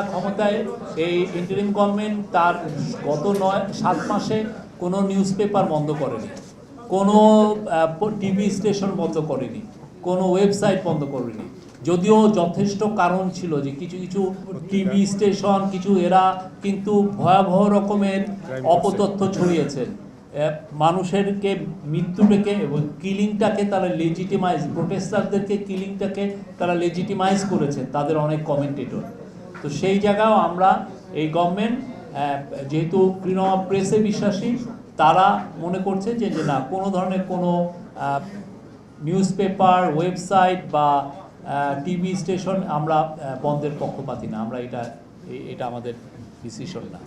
ক্ষমতায় এই interim government তার গত 7 মাসে কোনো নিউজ পেপার বন্ধ করেনি, কোনো টিভি স্টেশন বন্ধ করেনি, কোনো ওয়েবসাইট বন্ধ করেনি। যদিও যথেষ্ট কারণ ছিল যে কিছু কিছু টিভি স্টেশন এরা কিন্তু ভয়াবহ রকমের অপতথ্য ছড়িয়েছেন, মানুষেরকে মৃত্যুটাকে এবং কিলিংটাকে তারা লেজিটিমাইজ, প্রোটেস্টারদেরকে কিলিংটাকে তারা লেজিটিমাইজ করেছেন তাদের অনেক কমেন্টেটর। তো সেই জায়গাও আমরা এই গভর্নমেন্ট যেহেতু ফ্রিডম অফ প্রেসে বিশ্বাসী, তারা মনে করছে যে না, কোনো ধরনের কোনো নিউজ পেপার, ওয়েবসাইট বা টিভি স্টেশন আমরা বন্ধের পক্ষপাতী না, আমরা এটা আমাদের ডিসিশন না।